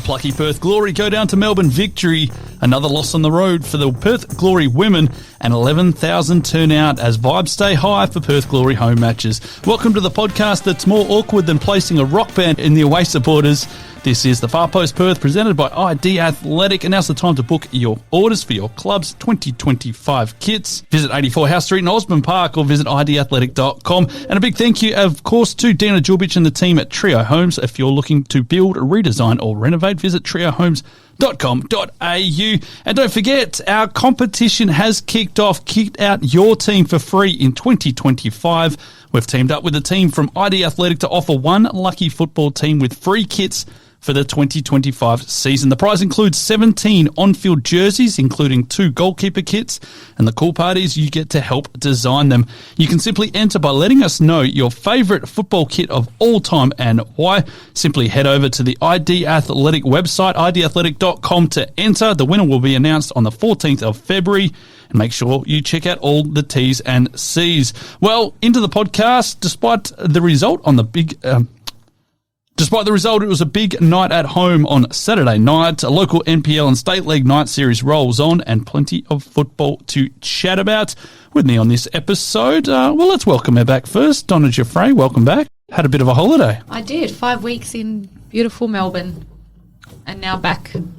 Plucky Perth Glory go down to Melbourne Victory. Another loss on the road for the Perth Glory women, and 11,000 turnout as vibes stay high for Perth Glory home matches. Welcome to the podcast that's more awkward than placing a rock band in the away supporters. This is the Far Post Perth, presented by ID Athletic, and now's the time to book your orders for your club's 2025 kits. Visit 84 House Street in Osborne Park or visit idathletic.com. And a big thank you, of course, to Donna Giuffre and the team at Trio Homes. If you're looking to build, redesign or renovate, visit triohomes.com.au. And don't forget, our competition has kicked off. Kick out your team for free in 2025. We've teamed up with a team from ID Athletic to offer one lucky football team with free kits for the 2025 season. The prize includes 17 on-field jerseys, including 2 goalkeeper kits, and the cool part is you get to help design them. You can simply enter by letting us know your favourite football kit of all time and why. Simply head over to the ID Athletic website, idathletic.com, to enter. The winner will be announced on the 14th of February. And make sure you check out all the T's and C's. Well, into the podcast. Despite the result, it was a big night at home on Saturday night. A local NPL and State League night series rolls on, and plenty of football to chat about. With me on this episode, let's welcome her back first. Donna Giuffre, welcome back. Had a bit of a holiday. I did. 5 weeks in beautiful Melbourne, and now back in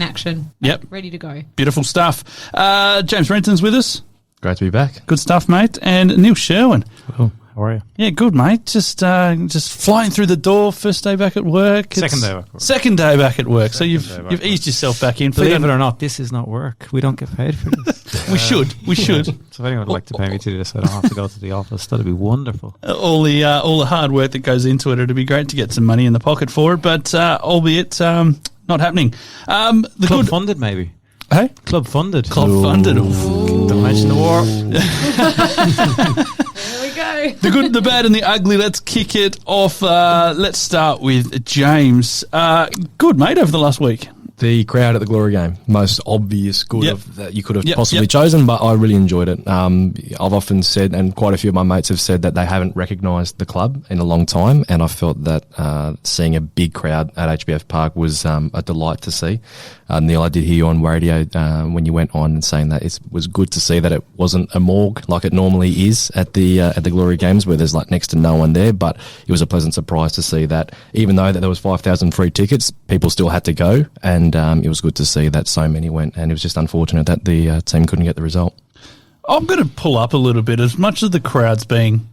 action. Yep. Ready to go. Beautiful stuff. James Renton's with us. Great to be back. Good stuff, mate. And Neil Sherwin. Well, how are you? Yeah, good, mate. Just flying through the door. First day back at work. Second day back at work. Second day back at work. So you've eased yourself back in. Believe it or not, this is not work. We don't get paid for this. We should. So if anyone would like to pay me to do this, I don't have to go to the office. That'd be wonderful. All the hard work that goes into it. It'd be great to get some money in the pocket for it, but albeit not happening. Club funded, maybe. Hey? Club funded. Funded. Don't mention the war. There we go. The good, the bad, and the ugly. Let's kick it off. Let's start with James. Good, mate, over the last week. The crowd at the Glory game, most obvious good Yep. that you could have possibly chosen, but I really enjoyed it. I've often said, and quite a few of my mates have said, that they haven't recognised the club in a long time, and I felt that seeing a big crowd at HBF Park was a delight to see. Neil, I did hear you on radio when you went on and saying that it was good to see that it wasn't a morgue like it normally is at the Glory games, where there's like next to no one there. But it was a pleasant surprise to see that even though that there was 5,000 free tickets, people still had to go, and it was good to see that so many went. And it was just unfortunate that the team couldn't get the result. I'm going to pull up a little bit. As much as the crowd's being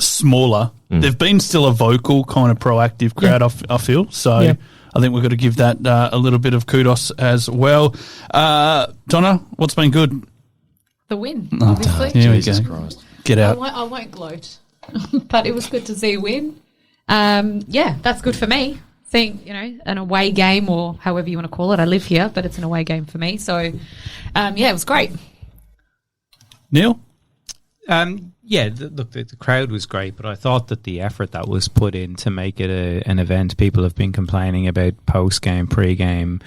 smaller, they've been still a vocal, kind of proactive crowd, I feel. So I think we've got to give that a little bit of kudos as well. Donna, what's been good? The win, obviously. Here we Jesus go. Christ. Get out. I won't gloat, but it was good to see a win. That's good for me. Seeing, an away game, or however you want to call it. I live here, but it's an away game for me. So, it was great. Neil? The crowd was great, but I thought that the effort that was put in to make it an event, people have been complaining about post-game, pre-game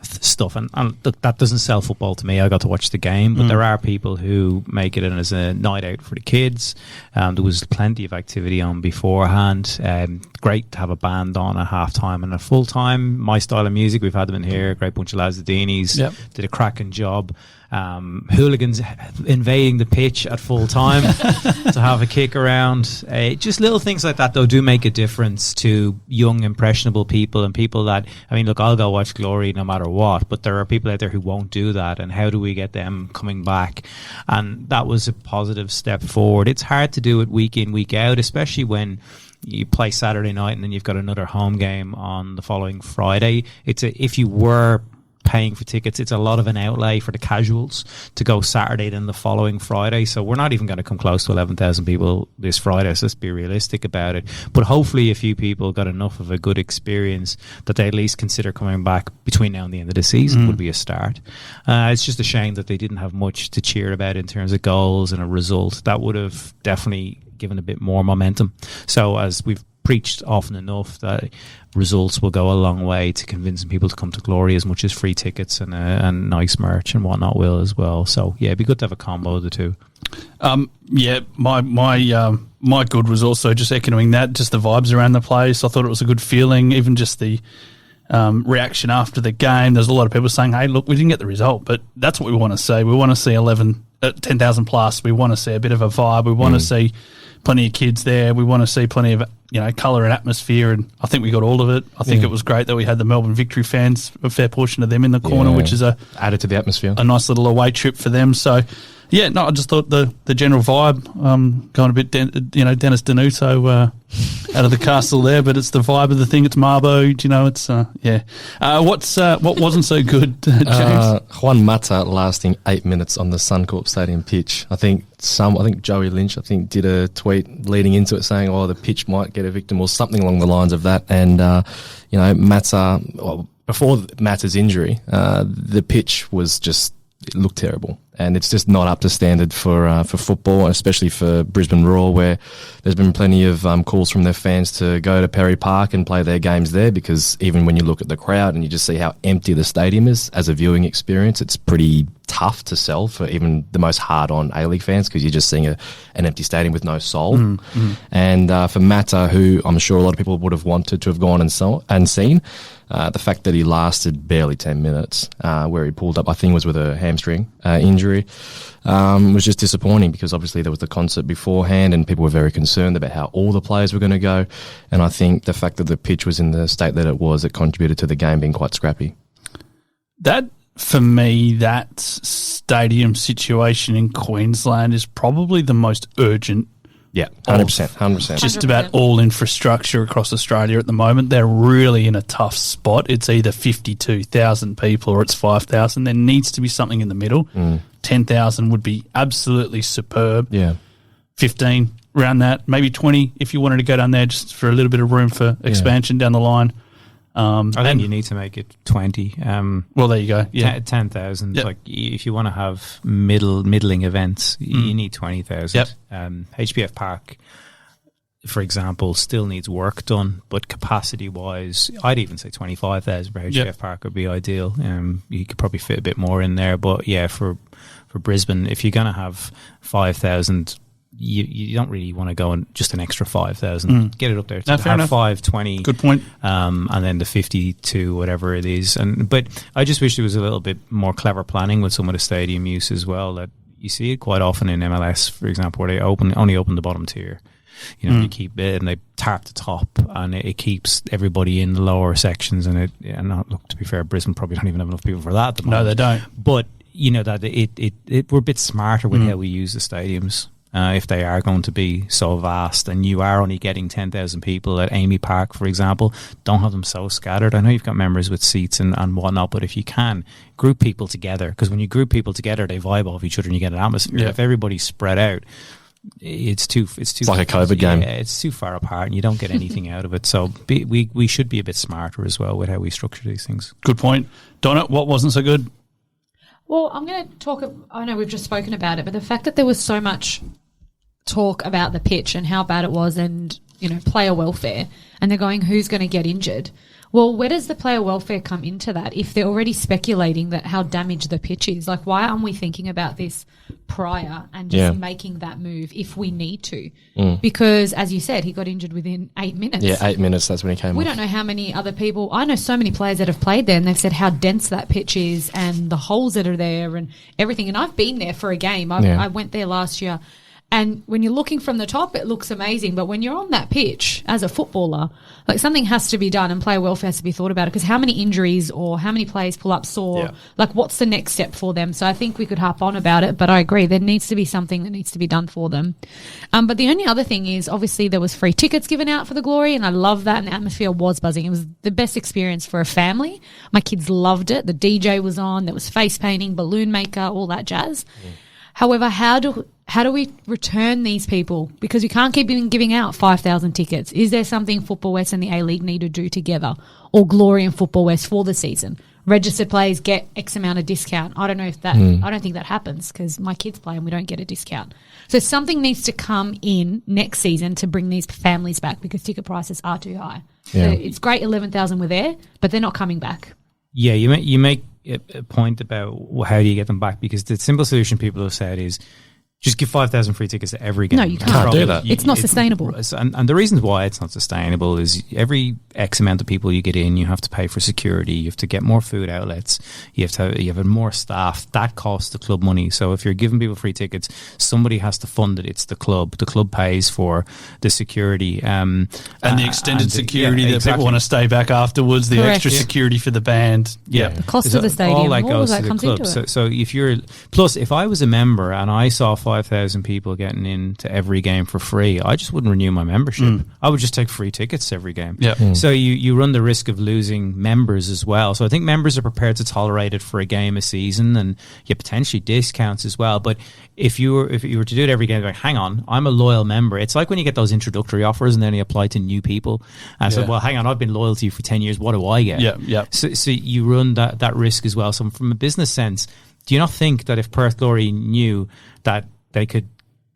stuff, and look, that doesn't sell football to me. I got to watch the game, but there are people who make it as a night out for the kids. There was plenty of activity on beforehand. Great to have a band on at half-time and at full-time. My style of music, we've had them in here, a great bunch of lads, the Deanies, did a cracking job. Hooligans invading the pitch at full time to have a kick around. Just little things like that, though, do make a difference to young, impressionable people and people that, look, I'll go watch Glory no matter what, but there are people out there who won't do that, and how do we get them coming back? And that was a positive step forward. It's hard to do it week in, week out, especially when you play Saturday night and then you've got another home game on the following Friday. If you were paying for tickets, it's a lot of an outlay for the casuals to go Saturday then the following Friday. So we're not even going to come close to 11,000 people this Friday, so let's be realistic about it. But hopefully a few people got enough of a good experience that they at least consider coming back between now and the end of the season. Would be a start. It's just a shame that they didn't have much to cheer about in terms of goals and a result. That would have definitely given a bit more momentum. So as we've preached often enough, that results will go a long way to convincing people to come to Glory, as much as free tickets and nice merch and whatnot will as well. So it'd be good to have a combo of the two. My good was also just echoing that, just the vibes around the place. I thought it was a good feeling, even just the reaction after the game. There's a lot of people saying, hey, look, we didn't get the result, but that's what we want to see. We want to see 10,000 plus. We want to see a bit of a vibe. We want to see plenty of kids there. We want to see plenty of, colour and atmosphere, and I think we got all of it. I think it was great that we had the Melbourne Victory fans, a fair portion of them in the corner, which is added to the atmosphere. A nice little away trip for them. So, I just thought the general vibe, going a bit, Dennis Denuto out of the castle there, but it's the vibe of the thing. It's Marbo, it's, what wasn't so good, James? Juan Mata lasting 8 minutes on the Suncorp Stadium pitch. I think Joey Lynch, did a tweet leading into it saying, the pitch might get a victim or something along the lines of that. And, Mata, before Mata's injury, the pitch was it looked terrible, and it's just not up to standard for football, especially for Brisbane Roar, where there's been plenty of calls from their fans to go to Perry Park and play their games there, because even when you look at the crowd and you just see how empty the stadium is as a viewing experience, it's pretty tough to sell for even the most hard-on A-League fans, because you're just seeing an empty stadium with no soul. And for Mata, who I'm sure a lot of people would have wanted to have gone and seen, the fact that he lasted barely 10 minutes, where he pulled up, I think it was with a hamstring injury, was just disappointing, because obviously there was the concert beforehand and people were very concerned about how all the players were going to go. And I think the fact that the pitch was in the state that it was, it contributed to the game being quite scrappy. For me, that stadium situation in Queensland is probably the most urgent. Yeah, 100%. Just about all infrastructure across Australia at the moment. They're really in a tough spot. It's either 52,000 people or it's 5,000. There needs to be something in the middle. 10,000 would be absolutely superb. Yeah. 15, around that. Maybe 20 if you wanted to go down there just for a little bit of room for expansion down the line. I think you need to make it 20. Well, there you go. Yeah, 10,000. Yep. Like if you want to have middling events, you need 20,000. Yep. HBF Park, for example, still needs work done, but capacity-wise, I'd even say 25,000 for HBF Park would be ideal. You could probably fit a bit more in there, but for Brisbane, if you're going to have 5,000. You don't really want to go on just an extra 5,000. Get it up there to have 520. Good point. And then the 52, whatever it is. But I just wish there was a little bit more clever planning with some of the stadium use as well. That you see it quite often in MLS, for example, where they only open the bottom tier. You keep it and they tarp the top, and it keeps everybody in the lower sections. And look, to be fair, Brisbane probably don't even have enough people for that at the moment. No, they don't. But that we're a bit smarter with how we use the stadiums. If they are going to be so vast, and you are only getting 10,000 people at Amy Park, for example, don't have them so scattered. I know you've got members with seats and whatnot, but if you can, group people together, because when you group people together, they vibe off each other and you get an atmosphere. Yeah. If everybody's spread out, it's like a COVID game. Yeah, it's too far apart and you don't get anything out of it. So we should be a bit smarter as well with how we structure these things. Good point. Donna, what wasn't so good? Well, I'm going to talk, I know we've just spoken about it, but the fact that there was so much talk about the pitch and how bad it was and, player welfare, and they're going, who's going to get injured? Well, where does the player welfare come into that if they're already speculating that how damaged the pitch is? Like, why aren't we thinking about this prior and just making that move if we need to? Because, as you said, he got injured within 8 minutes. Yeah, 8 minutes, that's when he came off. We don't know how many other people – I know so many players that have played there and they've said how dense that pitch is and the holes that are there and everything. And I've been there for a game. I went there last year. And when you're looking from the top, it looks amazing. But when you're on that pitch as a footballer, like something has to be done and player welfare has to be thought about it, because how many injuries or how many players pull up sore? Like what's the next step for them? So I think we could harp on about it, but I agree there needs to be something that needs to be done for them. But the only other thing is obviously there was free tickets given out for the Glory, and I love that, and the atmosphere was buzzing. It was the best experience for a family. My kids loved it. The DJ was on. There was face painting, balloon maker, all that jazz. However, how do we return these people? Because we can't keep giving out 5,000 tickets. Is there something Football West and the A-League need to do together, or Glory and Football West for the season? Registered players get X amount of discount. I don't know if that. I don't think that happens because my kids play and we don't get a discount. So something needs to come in next season to bring these families back, because ticket prices are too high. Yeah. So it's great 11,000 were there, but they're not coming back. Yeah, you make a point about how do you get them back, because the simple solution people have said is just give 5,000 free tickets to every game. No, you can't do that. It's not sustainable. And the reasons why it's not sustainable is every X amount of people you get in, you have to pay for security, you have to get more food outlets, you have more staff. That costs the club money. So if you're giving people free tickets, somebody has to fund it. It's the club. The club pays for the security. And the extended security that exactly. people want to stay back afterwards, the Correct. extra security for the band. Yeah. The cost of the stadium, all that comes into it. So if you're, plus if I was a member and I saw 5,000 people getting into every game for free, I just wouldn't renew my membership. I would just take free tickets to every game. So you run the risk of losing members as well. So I think members are prepared to tolerate it for a game a season, and you potentially discounts as well. But if you were to do it every game, like, hang on, I'm a loyal member. It's like when you get those introductory offers and then you apply to new people. And I said, well, hang on, I've been loyal to you for 10 years. What do I get? So you run that risk as well. So from a business sense, do you not think that if Perth Glory knew that they could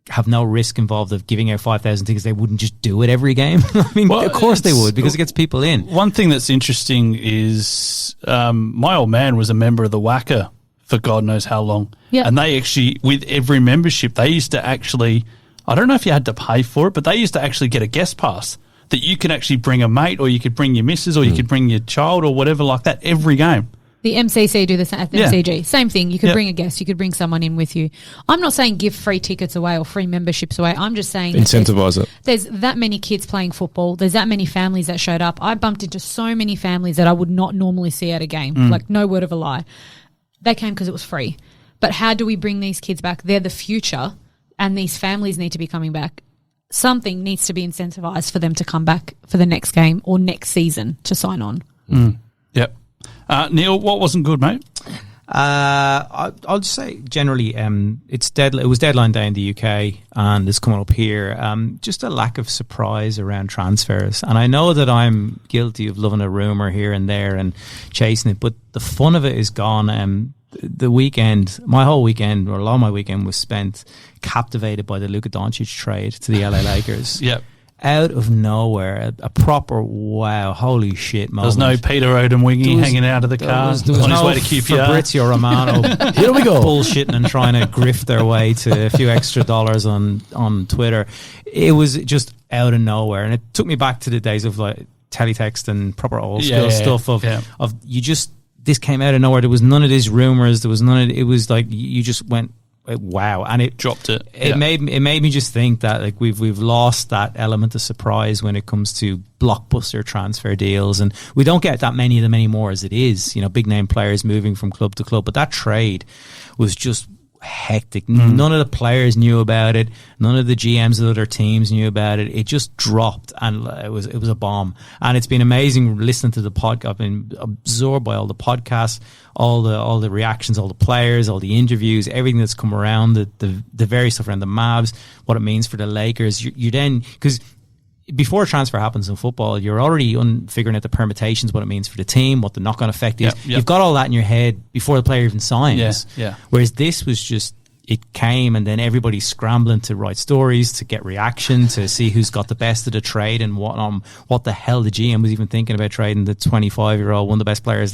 have no risk involved of giving out 5,000 tickets, they wouldn't just do it every game? I mean, well, of course they would, because it gets people in. One thing that's interesting is my old man was a member of the WACA for God knows how long. Yeah. And they actually, with every membership, they used to actually, I don't know if you had to pay for it, but they used to actually get a guest pass that you could actually bring a mate, or you could bring your missus, or you could bring your child or whatever like that every game. The MCC do the same at the MCG. Same thing. You could bring a guest. You could bring someone in with you. I'm not saying give free tickets away or free memberships away. I'm just saying incentivise it. There's that many kids playing football. There's that many families that showed up. I bumped into so many families that I would not normally see at a game. Like, no word of a lie. They came because it was free. But how do we bring these kids back? They're the future, and these families need to be coming back. Something needs to be incentivized for them to come back for the next game or next season to sign on. Yep. Neil, what wasn't good, mate? I'll just say generally, it was deadline day in the UK, and it's coming up here. Just a lack of surprise around transfers, and I know that I'm guilty of loving a rumor here and there and chasing it, but the fun of it is gone. The weekend, my whole weekend, or a lot of my weekend, was spent captivated by the Luka Doncic trade to the LA Lakers. Yep. Out of nowhere, a proper wow, holy shit moment. There was no Peter Odemwingie hanging out of the car there was on his no way to QPR. Fabrizio Romano Here we go. bullshitting and trying to grift their way to a few extra dollars on Twitter. It was just out of nowhere, and it took me back to the days of like teletext and proper old school stuff of you just, this came out of nowhere. There was none of these rumors. There was none of it. Was like you just went, wow, and it dropped it. It made me just think that like we've lost that element of surprise when it comes to blockbuster transfer deals, and we don't get that many of them anymore as it is. You know, big name players moving from club to club, but that trade was just hectic. None of the players knew about it. None of the GMs of other teams knew about it. It just dropped, and it was a bomb. And it's been amazing listening to the podcast. I've been absorbed by all the podcasts, all the reactions, all the players, all the interviews, everything that's come around, the various stuff around the Mavs, what it means for the Lakers. You then, because before a transfer happens in football, you're already figuring out the permutations, what it means for the team, what the knock-on effect is. You've got all that in your head before the player even signs. Whereas this was just, it came, and then everybody's scrambling to write stories, to get reaction, to see who's got the best of the trade, and what the hell the GM was even thinking about trading the 25-year-old, one of the best players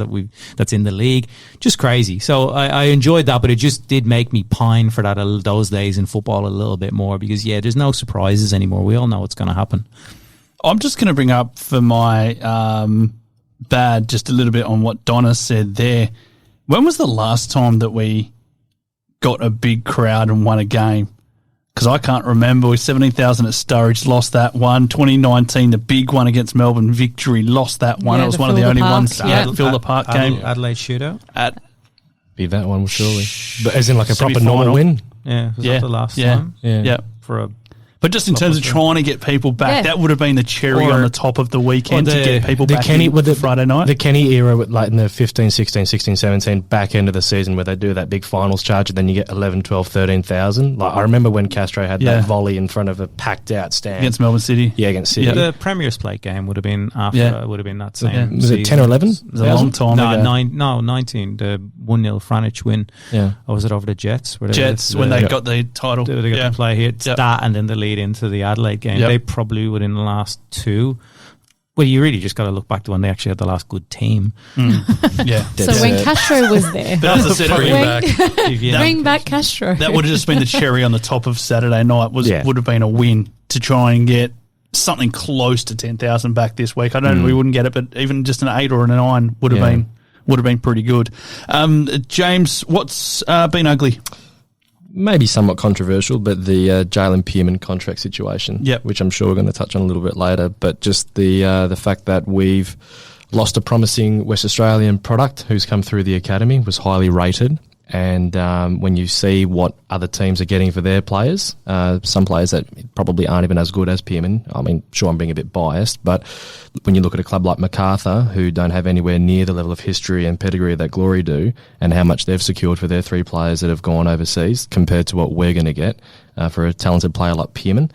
that's in the league. Just crazy. So I enjoyed that, but it just did make me pine for those days in football a little bit more, because there's no surprises anymore. We all know what's going to happen. I'm just going to bring up for my bad just a little bit on what Donna said there. When was the last time that we got a big crowd and won a game? Because I can't remember. We 17,000 at Sturridge, lost that one. 2019, the big one against Melbourne Victory, lost that one. It was one of the only ones that Fill the Park game. Adelaide shootout. Be that one, surely. But as in like a proper normal win? Yeah, was that the last time? Yeah. But just in terms of trying to get people back, that would have been the cherry on the top of the weekend to get people back Friday night. The Kenny era, like in the 15, 16, 16, 17, back end of the season where they do that big finals charge and then you get 11, 12, 13,000. Like I remember when Castro had that volley in front of a packed out stand. Against Melbourne City. Yeah, against City. The Premier's Plate game would have been after, would have been that same Was it 10 or 11? It was a long time ago. 19. The 1-0 Franich win. Yeah. Or was it over the Jets? When they got the title. They got to play here. It's that and then the lead into the Adelaide game. They probably within the last two Well, you really just got to look back to when they actually had the last good team. Yeah. So when Castro was there, But as I said, bring back Castro. that would have just been the cherry on the top of Saturday night. Would have been a win to try and get something close to 10,000 back this week. I don't know, we wouldn't get it, but even just an 8 or a 9 would have been pretty good. James, what's been ugly? Maybe somewhat controversial, but the Jalen Pearman contract situation, which I'm sure we're going to touch on a little bit later, but just the fact that we've lost a promising West Australian product who's come through the academy, was highly rated, and when you see what other teams are getting for their players, some players that probably aren't even as good as Pearman, I mean, sure, I'm being a bit biased, but when you look at a club like Macarthur, who don't have anywhere near the level of history and pedigree that Glory do, and how much they've secured for their 3 players that have gone overseas compared to what we're going to get for a talented player like Pearman,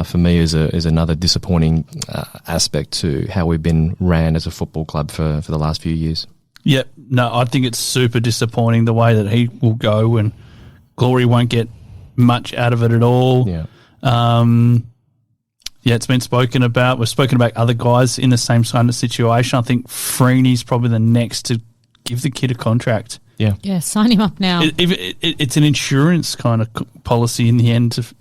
for me is another disappointing aspect to how we've been ran as a football club for the last few years. Yep. No, I think it's super disappointing the way that he will go, and Glory won't get much out of it at all. Yeah. It's been spoken about. We've spoken about other guys in the same kind of situation. I think Freeney's probably the next to give the kid a contract. Yeah, sign him up now. It's an insurance kind of policy in the end of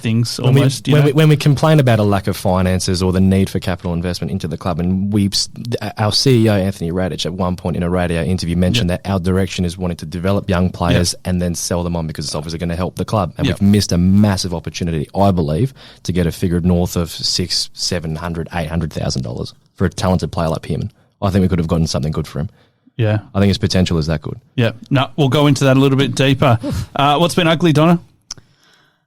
things almost. When we complain about a lack of finances or the need for capital investment into the club, and our CEO, Anthony Radich, at one point in a radio interview mentioned that our direction is wanting to develop young players and then sell them on because it's obviously going to help the club. And we've missed a massive opportunity, I believe, to get a figure north of $600,000, $700,000, $800,000 for a talented player like Pearman. I think we could have gotten something good for him. Yeah. I think his potential is that good. Yeah. No, we'll go into that a little bit deeper. What's been ugly, Donna?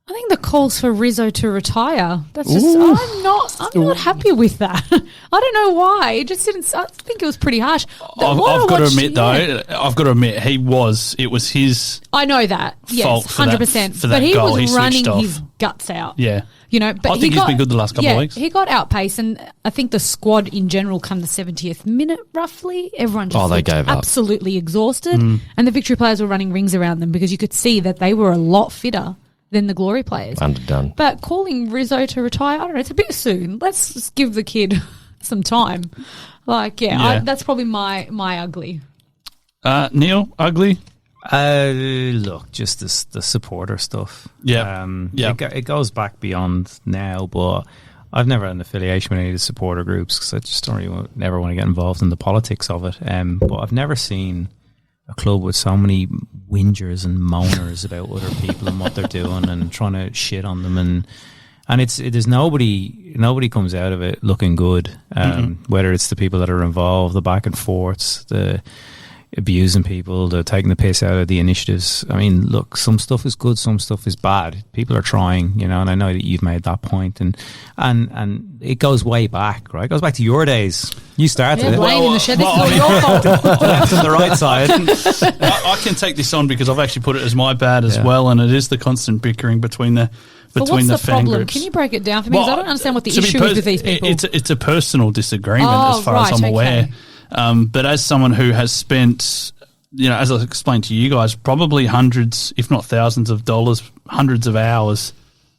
I think the calls for Rizzo to retire. That's just I'm not happy with that. I don't know why. It just didn't. I think it was pretty harsh. I've got to admit though. I've got to admit it was his. I know that. Yes, 100%. But he goal. was running his guts out. Yeah. You know, but I think he's been good the last couple of weeks. He got outpaced, and I think the squad in general come the 70th minute roughly. Everyone just they gave absolutely exhausted, and the Victory players were running rings around them because you could see that they were a lot fitter than the Glory players. Underdone. But calling Rizzo to retire, I don't know, it's a bit soon. Let's just give the kid some time. That's probably my ugly. Neil, ugly? Look, just the supporter stuff. Yeah. It goes back beyond now, but I've never had an affiliation with any of the supporter groups because I just never want to get involved in the politics of it. But I've never seen a club with so many whingers and moaners about other people and what they're doing and trying to shit on them, and there's nobody comes out of it looking good. Whether it's the people that are involved, the back and forths, the abusing people, the taking the piss out of the initiatives. I mean, look, some stuff is good, some stuff is bad. People are trying, and I know that you've made that point, and it goes way back, right? It goes back to your days. You started it. Blayne in the shed. This is not your fault. Left on the right side. I can take this on because I've actually put it as my bad as well, and it is the constant bickering between the fan problem? groups. Can you break it down for me? Because I don't understand what the issue is with these people. It's a personal disagreement as far as I'm aware. But as someone who has spent, as I explained to you guys, probably hundreds, if not thousands of dollars, hundreds of hours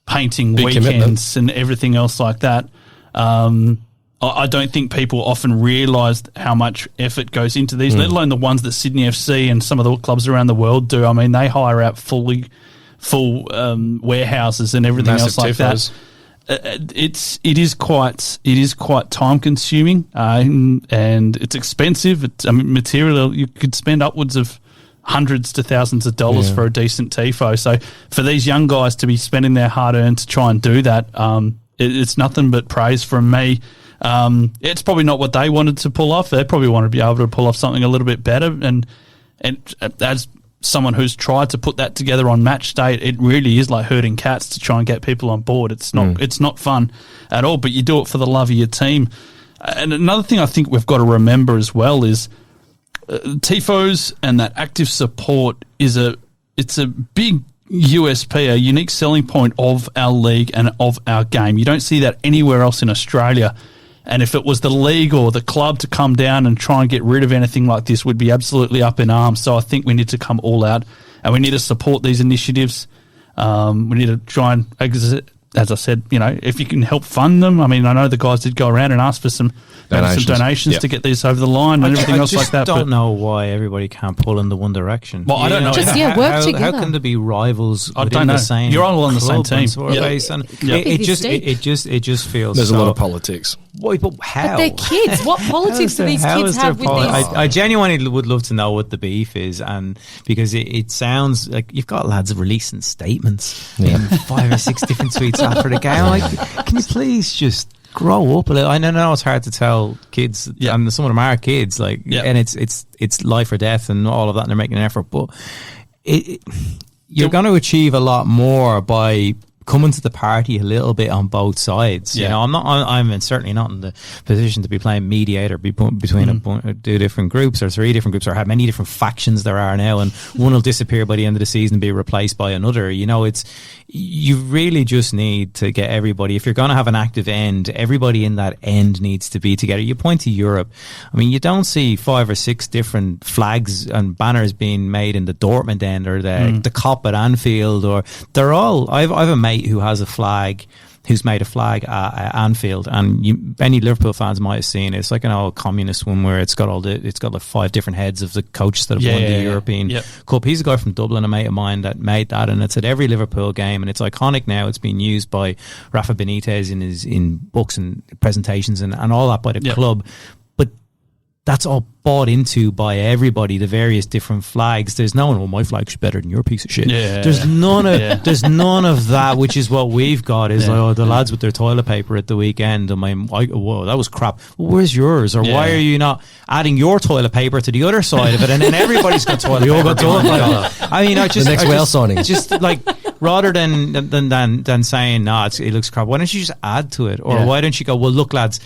painting Big weekends commitment. and everything else like that, I don't think people often realise how much effort goes into these, let alone the ones that Sydney FC and some of the clubs around the world do. I mean, they hire out full warehouses and everything Massive else like tifos. It is quite time consuming and it's expensive. It's material. You could spend upwards of hundreds to thousands of dollars for a decent tifo. So for these young guys to be spending their hard earned to try and do that, it's nothing but praise from me. It's probably not what they wanted to pull off. They probably want to be able to pull off something a little bit better. And as someone who's tried to put that together on match day, it really is like herding cats to try and get people on board. It's not fun at all, but you do it for the love of your team. And another thing I think we've got to remember as well is tifos and that active support it's a big USP, a unique selling point of our league and of our game. You don't see that anywhere else in Australia. And if it was the league or the club to come down and try and get rid of anything like this, we'd be absolutely up in arms. So I think we need to come all out and we need to support these initiatives. We need to try and as I said, if you can help fund them. I mean, I know the guys did go around and ask for some donations to get this over the line and everything else like that. I don't know why everybody can't pull in the one direction. Well, I don't know. Work together. How can there be rivals? I don't know. The same You're all on the same team. It just feels there's a lot of politics. Why? But how? But they're kids. What politics do these kids have with these? I genuinely would love to know what the beef is, and because it sounds like you've got lads releasing statements in 5 or 6 different tweets after the game. Like, can you please just grow up a little? I know it's hard to tell kids, and some of them are kids, and it's life or death and all of that, and they're making an effort, but you're going to achieve a lot more by coming to the party a little bit on both sides. I'm certainly not in the position to be playing mediator between 2 different groups or 3 different groups, or how many different factions there are now, and one will disappear by the end of the season and be replaced by another. You really just need to get everybody. If you're going to have an active end, everybody in that end needs to be together. You point to Europe. I mean, you don't see 5 or 6 different flags and banners being made in the Dortmund end or the Kop at Anfield, or they're all. I've a mate who has a flag, who's made a flag at Anfield, and any Liverpool fans might have seen it. It's like an old communist one where it's got like 5 different heads of the coaches that have won the European Cup. He's a guy from Dublin, a mate of mine, that made that, and it's at every Liverpool game, and it's iconic now. It's been used by Rafa Benitez in books and presentations and all that by the club. But that's all bought into by everybody, the various different flags. There's no one, well, my flag's better than your piece of shit. There's none of that, which is what we've got, is the lads with their toilet paper at the weekend. Whoa, that was crap. Well, where's yours? Or why are you not adding your toilet paper to the other side of it? And then everybody's got toilet paper. We all got toilet paper. I mean, the next whale signing. Just like, rather than saying, it looks crap, why don't you just add to it? Or why don't you go, well, look, lads,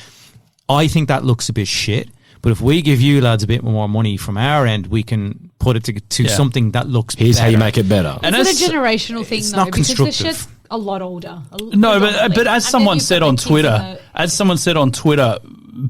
I think that looks a bit shit, but if we give you lads a bit more money from our end, we can put it to something that looks better. Here's how you make it better. And it's a generational thing, though, because the shed's a lot older. But as someone said on Twitter,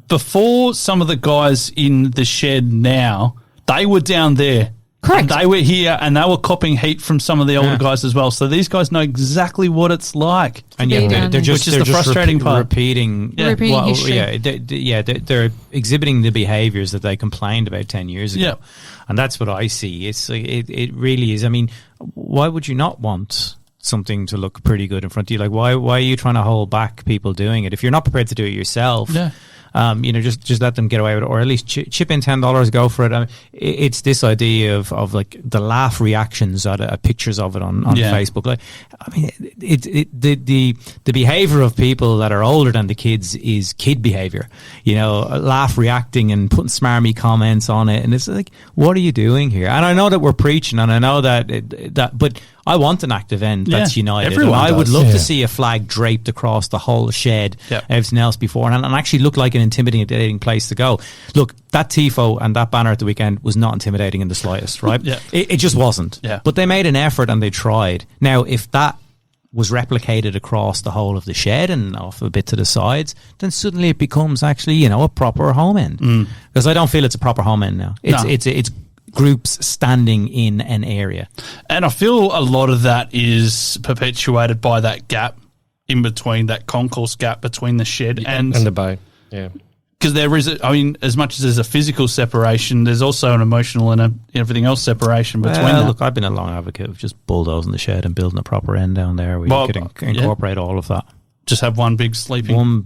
before some of the guys in the shed now, they were down there. Correct. And they were here, and they were copping heat from some of the older guys as well. So these guys know exactly what it's like. And yet they're just frustrating part. Repeating history. They're exhibiting the behaviours that they complained about 10 years ago. And that's what I see. It's it really is. I mean, why would you not want something to look pretty good in front of you? Like, why are you trying to hold back people doing it? If you're not prepared to do it yourself, just let them get away with it, or at least chip in $10, go for it. I mean, it's this idea of like the laugh reactions at pictures of it on Facebook. Like, I mean, the behavior of people that are older than the kids is kid behavior. Laugh reacting and putting smarmy comments on it, and it's like, what are you doing here? And I know that we're preaching, and I know that but I want an active end that's united. And I would love to see a flag draped across the whole shed, everything else before, and actually look like an intimidating place to go. Look, that tifo and that banner at the weekend was not intimidating in the slightest, right? It just wasn't. But they made an effort and they tried. Now, if that was replicated across the whole of the shed and off a bit to the sides, then suddenly it becomes actually, a proper home end. Because I don't feel it's a proper home end now. It's groups standing in an area. And I feel a lot of that is perpetuated by that gap in between, that concourse gap between the shed and the bay. Yeah. Because there is, as much as there's a physical separation, there's also an emotional and everything else separation between that. Look, I've been a long advocate of just bulldozing the shed and building a proper end down there where you could incorporate all of that. Just have one big slope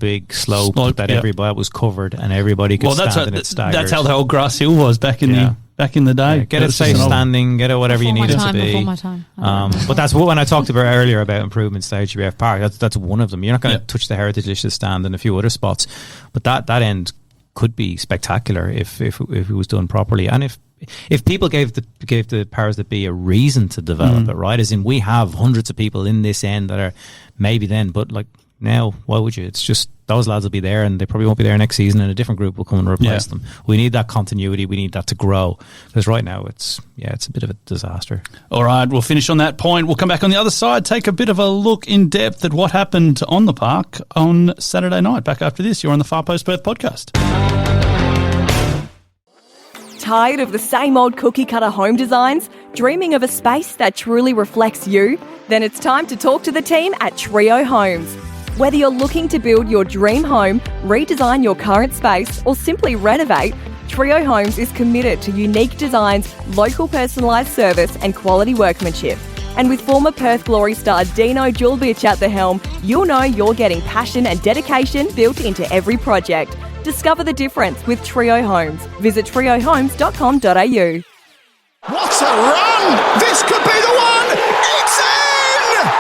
that everybody was covered and everybody could stand in its staggers. That's how the whole Grass Hill was back in the day. Get it safe standing, get it whatever you need it to be. Before my time. But that's what, when I talked about earlier about improvements to HBF Park, that's one of them. You're not going to touch the Heritage Licious stand and a few other spots, but that end could be spectacular if it was done properly, and if people gave the powers that be a reason to develop it, right? As in, we have hundreds of people in this end that are maybe then, but like now, why would you? It's just those lads will be there, and they probably won't be there next season, and a different group will come and replace them. We need that continuity. We need that to grow, because right now it's a bit of a disaster. All right, we'll finish on that point. We'll come back on the other side, take a bit of a look in depth at what happened on the park on Saturday night. Back after this, you're on the Far Post Perth Podcast. Tired of the same old cookie-cutter home designs? Dreaming of a space that truly reflects you? Then it's time to talk to the team at Trio Homes. Whether you're looking to build your dream home, redesign your current space, or simply renovate, Trio Homes is committed to unique designs, local personalised service and quality workmanship. And with former Perth Glory star Dino Giuffre at the helm, you'll know you're getting passion and dedication built into every project. Discover the difference with Trio Homes. Visit triohomes.com.au. What a run! This could be the one! It's in!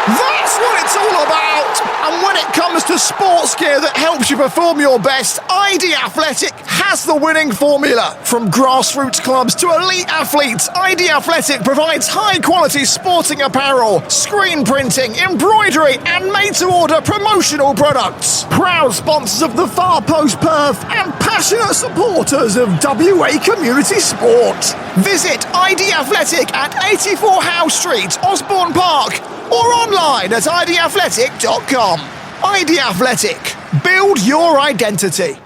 That's what it's all about! And when it comes to sports gear that helps you perform your best, ID Athletic has the winning formula. From grassroots clubs to elite athletes, ID Athletic provides high-quality sporting apparel, screen printing, embroidery, and made-to-order promotional products. Proud sponsors of the Far Post Perth and passionate supporters of WA community sport. Visit ID Athletic at 84 Howe Street, Osborne Park, or online at idathletic.com. ID Athletic. Build your identity.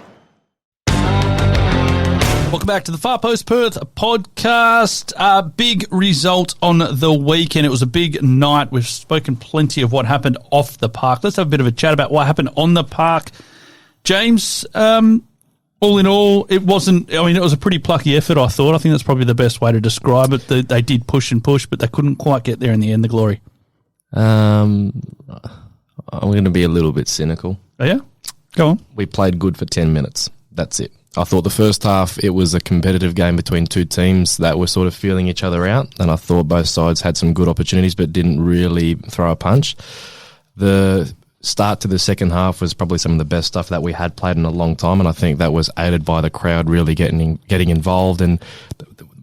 Welcome back to the Far Post Perth Podcast. Big result on the weekend. It was a big night. We've spoken plenty of what happened off the park. Let's have a bit of a chat about what happened on the park. James, all in all, it was a pretty plucky effort, I thought. I think that's probably the best way to describe it. They did push and push, but they couldn't quite get there in the end, the Glory. I'm going to be a little bit cynical. Oh, yeah? Go on. We played good for 10 minutes. That's it. I thought the first half, it was a competitive game between two teams that were sort of feeling each other out, and I thought both sides had some good opportunities but didn't really throw a punch. The start to the second half was probably some of the best stuff that we had played in a long time, and I think that was aided by the crowd really getting involved. And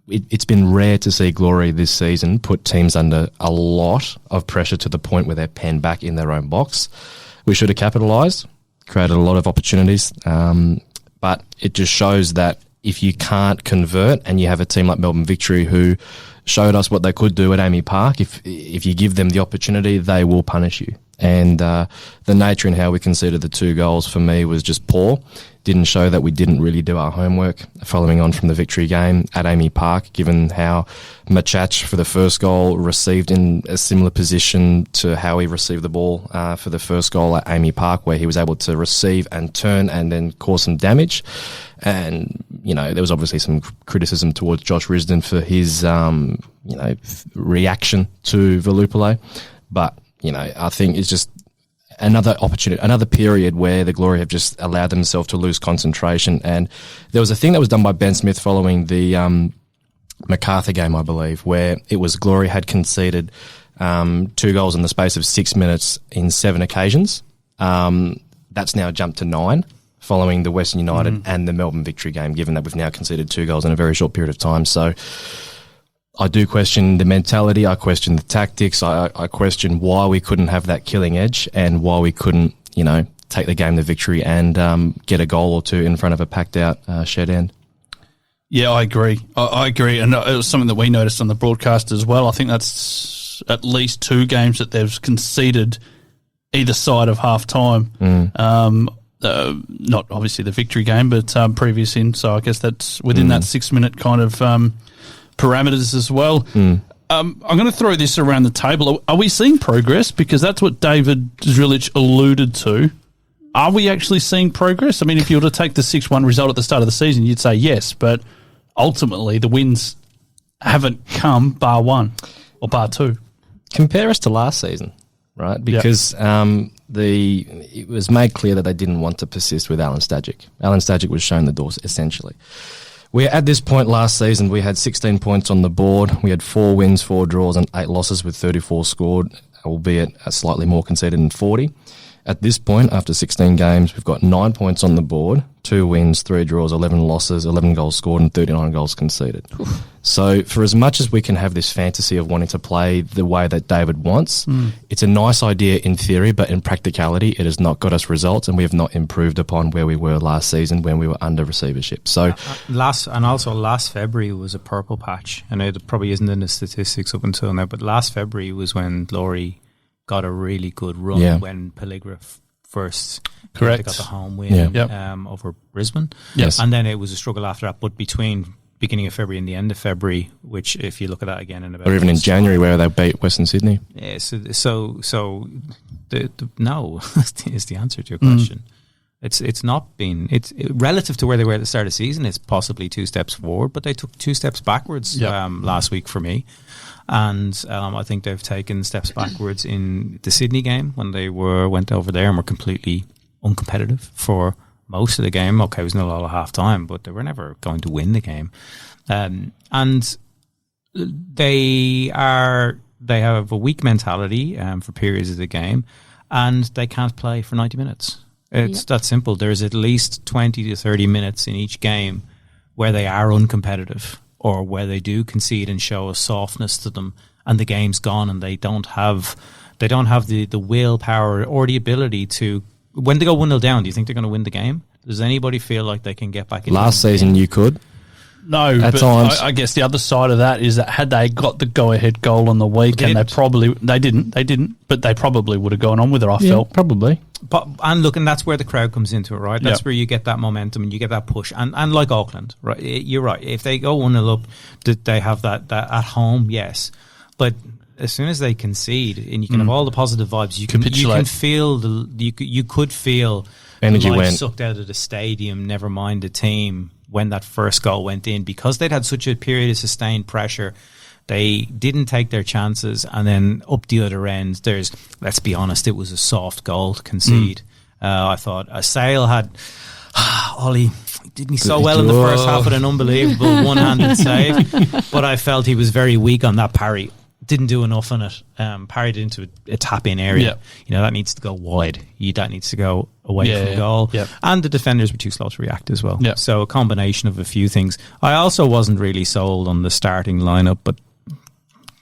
it's been rare to see Glory this season put teams under a lot of pressure to the point where they're penned back in their own box. We should have capitalised, created a lot of opportunities, but it just shows that if you can't convert and you have a team like Melbourne Victory who showed us what they could do at Amy Park, if you give them the opportunity, they will punish you. And the nature and how we conceded the 2 goals for me was just poor. Didn't show that we didn't really do our homework following on from the Victory game at Amy Park, given how Machach for the first goal received in a similar position to how he received the ball for the first goal at Amy Park, where he was able to receive and turn and then cause some damage. And, there was obviously some criticism towards Josh Risdon for his, reaction to Velupile. But, I think it's just another opportunity, another period where the Glory have just allowed themselves to lose concentration. And there was a thing that was done by Ben Smith following the MacArthur game, I believe, where it was Glory had conceded 2 goals in the space of 6 minutes in 7 occasions. That's now jumped to 9 following the Western United and the Melbourne Victory game, given that we've now conceded 2 goals in a very short period of time. So I do question the mentality. I question the tactics. I question why we couldn't have that killing edge and why we couldn't, take the game to victory and get a goal or 2 in front of a packed out shed end. Yeah, I agree. I agree. And it was something that we noticed on the broadcast as well. I think that's at least 2 games that they've conceded either side of half time. Not obviously the Victory game, but previous in. So I guess that's within that 6-minute kind of parameters as well. I'm going to throw this around the table. Are we seeing progress? Because that's what David Zrilic alluded to. Are we actually seeing progress? I mean, if you were to take the 6-1 result at the start of the season, you'd say yes, but ultimately the wins haven't come bar 1 or bar 2. Compare us to last season, right? Because it was made clear that they didn't want to persist with Alan Stajic. Alan Stajic was shown the door, essentially. At this point last season, we had 16 points on the board. We had 4 wins, 4 draws, and 8 losses with 34 scored, albeit slightly more conceded than 40. At this point, after 16 games, we've got 9 points on the board, 2 wins, 3 draws, 11 losses, 11 goals scored, and 39 goals conceded. Oof. So for as much as we can have this fantasy of wanting to play the way that David wants, it's a nice idea in theory, but in practicality, it has not got us results, and we have not improved upon where we were last season when we were under receivership. So last February was a purple patch, and it probably isn't in the statistics up until now, but last February was when Glory got a really good run when Pelligra first got the home win over Brisbane. Yes. And then it was a struggle after that. But between beginning of February and the end of February, which if you look at that again in about... Or even in January where they beat Western Sydney. Yeah, no is the answer to your question. It's not been... relative to where they were at the start of the season, it's possibly 2 steps forward, but they took 2 steps backwards last week for me. And I think they've taken steps backwards in the Sydney game when they went over there and were completely uncompetitive for most of the game. Okay, it was 0-0 at half time, but they were never going to win the game. And they have a weak mentality for periods of the game, and they can't play for 90 minutes. It's that simple. There's at least 20 to 30 minutes in each game where they are uncompetitive or where they do concede and show a softness to them, and the game's gone, and they don't have the willpower or the ability to. When they go 1-0 down, do you think they're going to win the game? Does anybody feel like they can get back in? Last season, you could. No, at but times. I guess the other side of that is that had they got the go-ahead goal on the weekend, they didn't, but they probably would have gone on with it, I felt. Probably. And that's where the crowd comes into it, right? That's where you get that momentum and you get that push. And like Auckland, right? You're right. If they go 1-0 up, they have that at home, yes. But as soon as they concede, and you can have all the positive vibes, you can feel you could feel energy life went sucked out of the stadium. Never mind the team when that first goal went in, because they'd had such a period of sustained pressure. They didn't take their chances, and then up the other end, let's be honest, it was a soft goal to concede. I thought Sale had Ollie. Did me so well in the first half with an unbelievable one-handed save, but I felt he was very weak on that parry. Didn't do enough on it. Parried it into a tap-in area. That needs to go wide. That needs to go away from goal. And the defenders were too slow to react as well. So a combination of a few things. I also wasn't really sold on the starting lineup, but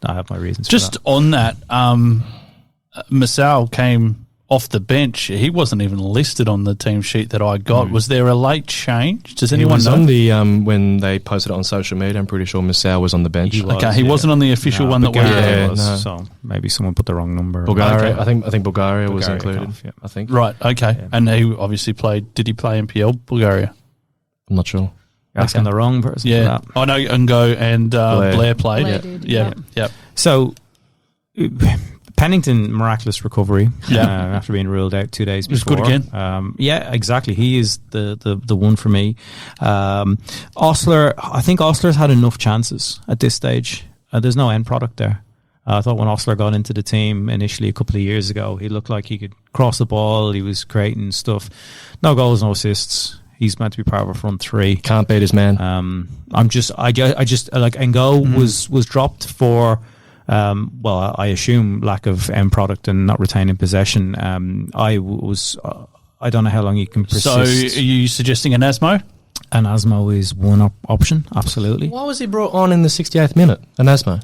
I have my reasons Just for that. On that, Masao came off the bench. He wasn't even listed on the team sheet that I got. Was there a late change? Does anyone know? On the when they posted it on social media, I'm pretty sure Masao was on the bench. He wasn't on the official one that we So maybe someone put the wrong number. Bulgaria, I think Bulgaria was included. I think. Right, okay. And he obviously played. Did he play NPL Bulgaria? I'm not sure. You're asking the wrong person. Yeah, I know Ngo and Blair played. Blair did, yeah. So Pennington, miraculous recovery after being ruled out 2 days before. It was good again. Yeah, exactly. He is the one for me. Osler, I think Osler's had enough chances at this stage. There's no end product there. I thought when Osler got into the team initially a couple of years ago, he looked like he could cross the ball. He was creating stuff. No goals, no assists. He's meant to be part of a front three. Can't beat his man. I just like Ngo was dropped for. I assume lack of end product and not retaining possession. I don't know how long you can persist. So, are you suggesting an Asmo? An Asmo is one option, absolutely. Why was he brought on in the 68th minute? An Asmo.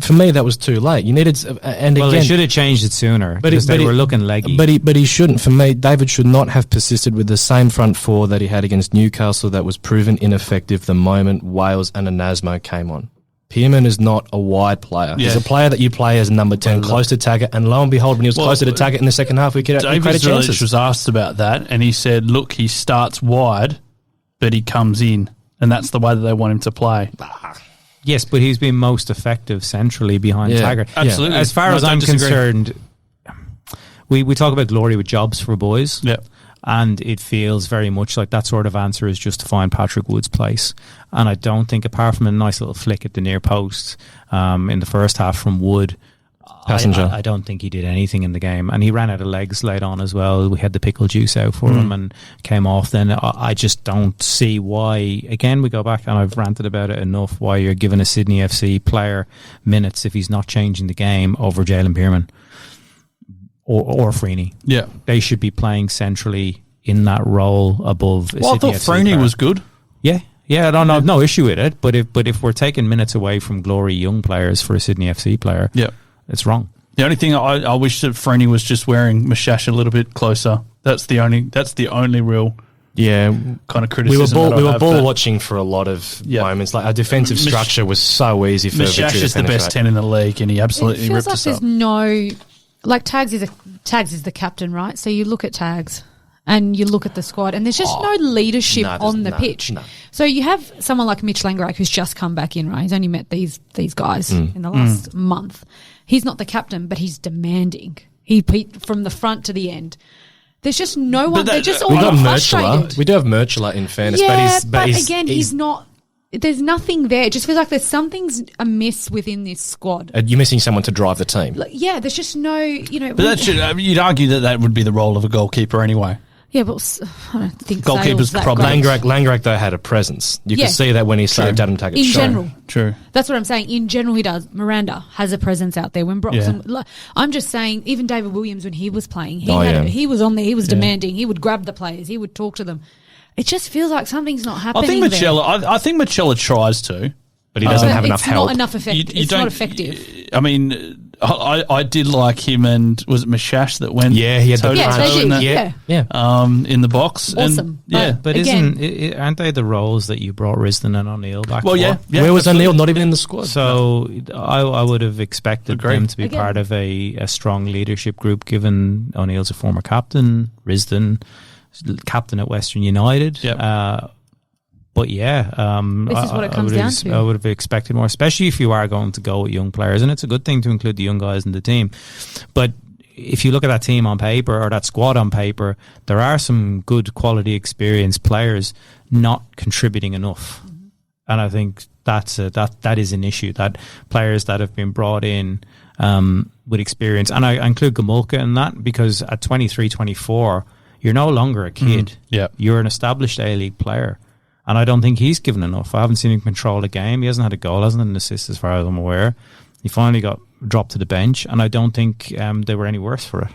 For me, that was too late. You needed, they should have changed it sooner because they were looking leggy. But he shouldn't. For me, David should not have persisted with the same front four that he had against Newcastle. That was proven ineffective the moment Wales and Anasmo came on. Pearman is not a wide player. He's a player that you play as number 10, close to target, and lo and behold, when he was closer to target in the second half, we could have created chances. David was asked about that, and he said, look, he starts wide, but he comes in, and that's the way that they want him to play. Yes, but he's been most effective centrally behind Taggart. Absolutely. As far as I'm concerned, we talk about glory with jobs for boys. Yeah. And it feels very much like that sort of answer is just to find Patrick Wood's place. And I don't think, apart from a nice little flick at the near post in the first half from Wood, I don't think he did anything in the game. And he ran out of legs late on as well. We had the pickle juice out for him and came off. Then I just don't see why, again, we go back and I've ranted about it enough, why you're giving a Sydney FC player minutes if he's not changing the game over Jalen Pearman. Or Freeney. Yeah. They should be playing centrally in that role above I thought Freeney was good. Yeah. Yeah, I don't have no issue with it. But if we're taking minutes away from glory young players for a Sydney FC player, it's wrong. The only thing I wish that Freeney was just wearing Mashash a little bit closer. That's the only real kind of criticism. We were ball watching for a lot of moments. Like our defensive structure was so easy for Victory to penetrate. Mashash is the best 10 in the league, and he absolutely ripped us up. There's no... Like Tags is the captain, right? So you look at Tags, and you look at the squad, and there's just no leadership on the pitch. No. So you have someone like Mitch Langrak who's just come back in, right? He's only met these guys in the last month. He's not the captain, but he's demanding. He from the front to the end. There's just no one. They're just all frustrated. We do have Merchula in fairness, but he's not. There's nothing there. It just feels like there's something's amiss within this squad. You're missing someone to drive the team. There's just no, But that should, you'd argue that would be the role of a goalkeeper anyway. Yeah, but I don't think goalkeepers probably. Langrak though had a presence. You could see that when he saved Adam Taggart's in general. True. That's what I'm saying. In general, he does. Miranda has a presence out there. When Broxham, I'm just saying, even David Williams when he was playing, he was on there. He was demanding. He would grab the players. He would talk to them. It just feels like something's not happening. I think Marcella tries to, but he doesn't have enough help. It's not enough effective. It's not effective. I mean, I did like him, and was it Mashash that went? Yeah, he had the in the box. Awesome. And, but aren't they the roles that you brought Risdon and O'Neill back? Well, for? Where was O'Neill? Not even in the squad. So I would have expected them to be part of a strong leadership group. Given O'Neill's a former captain, Risdon captain at Western United. This is what it comes down to. I would have expected more, especially if you are going to go with young players, and it's a good thing to include the young guys in the team. But if you look at that team on paper, or that squad on paper, there are some good quality experienced players not contributing enough. And I think that is an issue, that players that have been brought in with experience, and I include Gamulka in that, because at 23, 24, you're no longer a kid. You're an established A-League player. And I don't think he's given enough. I haven't seen him control the game. He hasn't had a goal, hasn't had an assist as far as I'm aware. He finally got dropped to the bench, and I don't think they were any worse for it.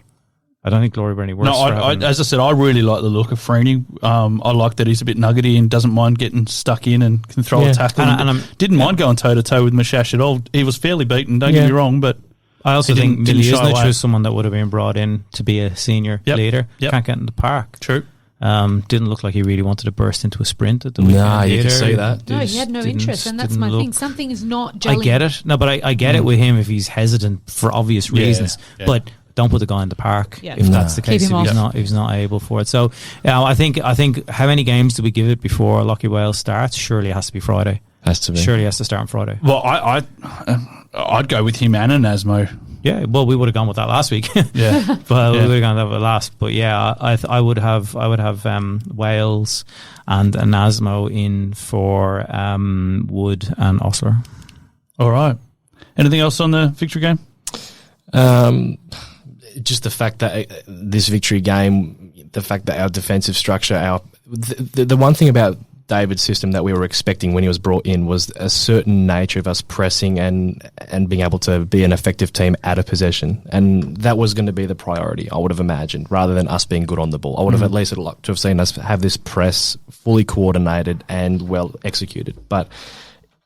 I don't think Glory were any worse for it. As I said, I really like the look of Freeney. I like that he's a bit nuggety and doesn't mind getting stuck in and can throw a tackle. And didn't mind going toe-to-toe with Mashash at all. He was fairly beaten, don't get me wrong, but I also think Miliusnic was someone that would have been brought in to be a senior leader. Can't get in the park. True. Didn't look like he really wanted to burst into a sprint at the weekend. No, you can see that. No, he had no interest, and that's my thing. Something is not gelling. I get it. No, but I get it with him if he's hesitant for obvious reasons. But don't put the guy in the park if that's the case. If he's not able for it. So I think how many games do we give it before Lucky Wales starts? Surely it has to be Friday. Has to be. Surely it has to start on Friday. Well, I'd go with him and Asmo. Yeah, well, we would have gone with that last week. We would have gone with that last. But I would have Wales and Nasmo in for Wood and Osler. All right. Anything else on the victory game? Just the fact that this victory game, the fact that our defensive structure, the one thing about David's system that we were expecting when he was brought in was a certain nature of us pressing and being able to be an effective team out of possession. And that was going to be the priority, I would have imagined, rather than us being good on the ball. I would have at least liked to have seen us have this press fully coordinated and well executed. But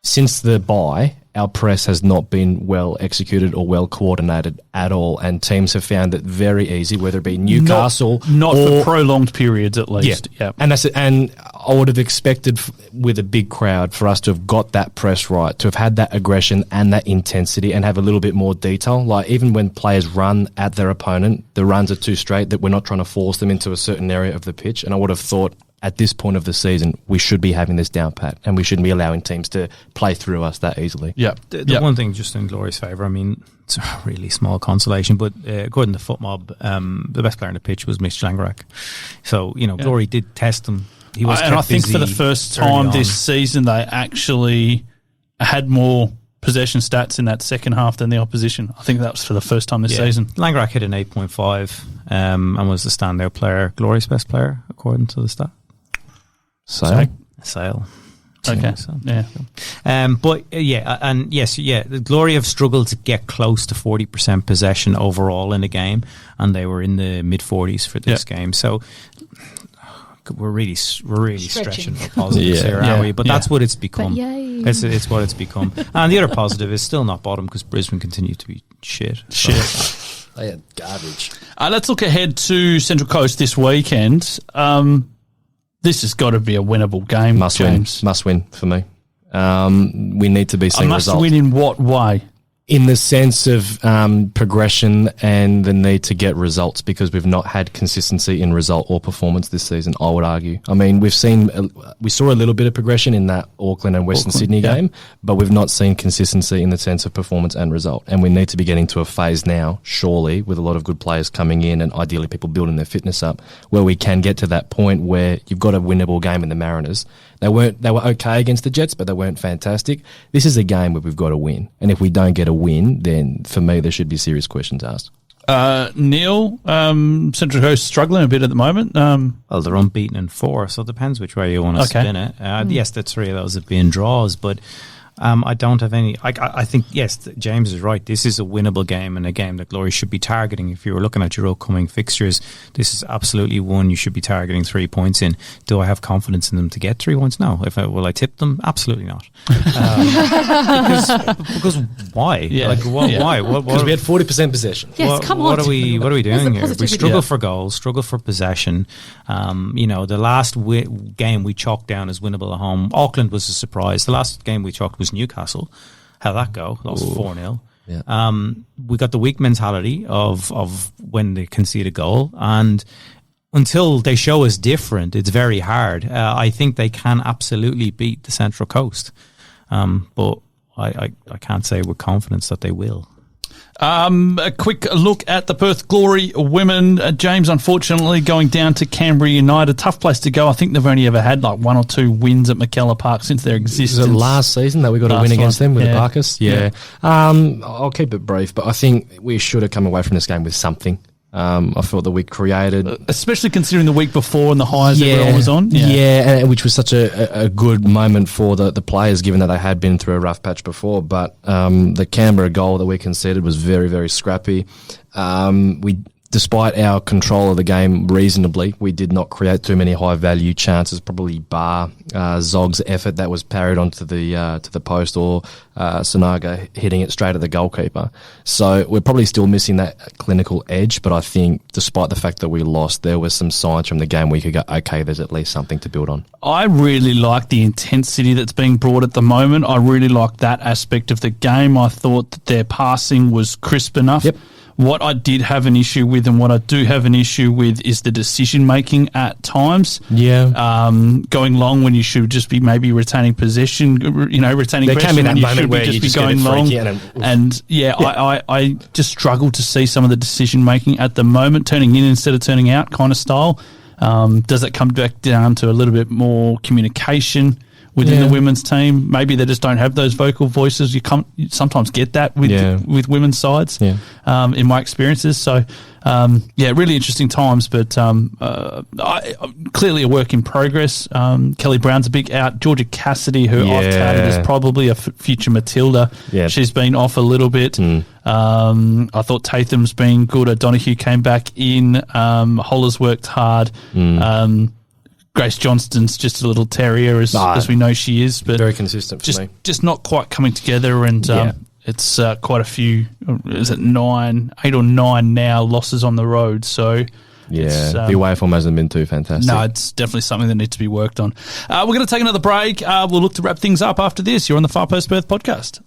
since the bye, our press has not been well executed or well coordinated at all, and teams have found it very easy, whether it be Newcastle, not for prolonged periods at least. Yeah. And that's it. And I would have expected with a big crowd for us to have got that press right, to have had that aggression and that intensity, and have a little bit more detail. Like even when players run at their opponent, the runs are too straight, that we're not trying to force them into a certain area of the pitch. And I would have thought, at this point of the season, we should be having this down pat, and we shouldn't be allowing teams to play through us that easily. Yeah. The one thing, just in Glory's favour, I mean, it's a really small consolation, but according to FootMob, the best player on the pitch was Mitch Langrak. So, Glory did test him. He was and I think for the first time this season, they actually had more possession stats in that second half than the opposition. I think that was for the first time this season. Langrak hit an 8.5 and was the standout player, Glory's best player, according to the stat. Sale. Okay. So, the Glory have struggled to get close to 40% possession overall in the game, and they were in the mid-40s for this game. So we're really stretching for positives here, are we? But that's what it's become. It's what it's become. And the other positive is still not bottom, because Brisbane continue to be shit. They are garbage. Let's look ahead to Central Coast this weekend. This has got to be a winnable game, Must win for me. We need to be seeing results. A must win in what way? in the sense of progression and the need to get results, because we've not had consistency in result or performance this season, I would argue. I mean, we saw a little bit of progression in that Auckland and Western Sydney game, but we've not seen consistency in the sense of performance and result. And we need to be getting to a phase now, surely, with a lot of good players coming in and ideally people building their fitness up, where we can get to that point where you've got a winnable game in the Mariners. They were okay against the Jets, but they weren't fantastic. This is a game where we've got to win. And if we don't get a win, then for me, there should be serious questions asked. Neil, Central Coast struggling a bit at the moment. Well, they're unbeaten in 4, so it depends which way you want to spin it. Yes, the 3 of those have been draws, but I don't have any. I think, yes, James is right. This is a winnable game and a game that Glory should be targeting. If you were looking at your upcoming fixtures, this is absolutely one you should be targeting 3 points in. Do I have confidence in them to get 3 points? No. Will I tip them? Absolutely not. Because why? Yeah. Why? Because we had 40% possession. Yes, come on. What are we doing here? We struggle Yeah. for goals, struggle for possession. The last game we chalked down as winnable at home. Auckland was a surprise. The last game we chalked was Newcastle. How'd that go? Lost 4-0. Yeah. We got the weak mentality of when they concede a goal, and until they show us different, it's very hard. I think they can absolutely beat the Central Coast, but I can't say with confidence that they will. A quick look at the Perth Glory women. James, unfortunately, going down to Canberra United. Tough place to go. I think they've only ever had like 1 or 2 wins at McKellar Park since their existence. Was it last season that we got a win against them with the Parkers? Yeah. I'll keep it brief, but I think we should have come away from this game with something. I felt that we created... Especially considering the week before and the highs everyone was on. Yeah, and which was such a good moment for the players, given that they had been through a rough patch before. But the Canberra goal that we conceded was very, very scrappy. Despite our control of the game reasonably, we did not create too many high-value chances, probably bar Zog's effort that was parried onto the post, or Sonaga hitting it straight at the goalkeeper. So we're probably still missing that clinical edge, but I think despite the fact that we lost, there were some signs from the game where you could go, okay, there's at least something to build on. I really like the intensity that's being brought at the moment. I really like that aspect of the game. I thought that their passing was crisp enough. Yep. What I did have an issue with, and what I do have an issue with, is the decision making at times. Yeah. Going long when you should just be maybe retaining possession, retaining there possession can be that when you moment should where be you just just be going long. I just struggle to see some of the decision making at the moment, turning in instead of turning out kind of style. Does it come back down to a little bit more communication within the women's team? Maybe they just don't have those vocal voices. You sometimes get that with women's sides, in my experiences. So, really interesting times, but clearly a work in progress. Kelly Brown's a big out. Georgia Cassidy, who I've touted as probably a future Matilda, she's been off a little bit. I thought Tatham's been good. O'Donoghue came back in. Holler's worked hard. Grace Johnston's just a little terrier, as we know she is, but very consistent for me. Just not quite coming together, and it's quite a few. Is it 8 or 9 now losses on the road? So the away form hasn't been too fantastic. No, it's definitely something that needs to be worked on. We're going to take another break. We'll look to wrap things up after this. You're on the Far Post Perth Podcast.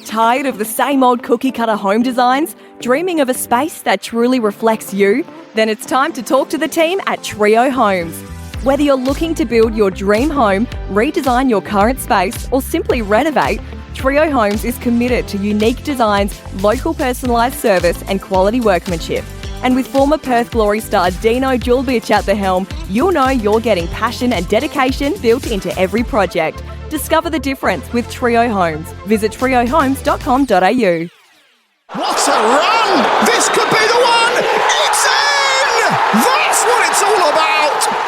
Tired of the same old cookie-cutter home designs? Dreaming of a space that truly reflects you? Then it's time to talk to the team at Trio Homes. Whether you're looking to build your dream home, redesign your current space, or simply renovate, Trio Homes is committed to unique designs, local personalised service and quality workmanship. And with former Perth Glory star Dino Giuffre at the helm, you'll know you're getting passion and dedication built into every project. Discover the difference with Trio Homes. Visit triohomes.com.au. What a run! This could be the one! It's in! That's what it's all about!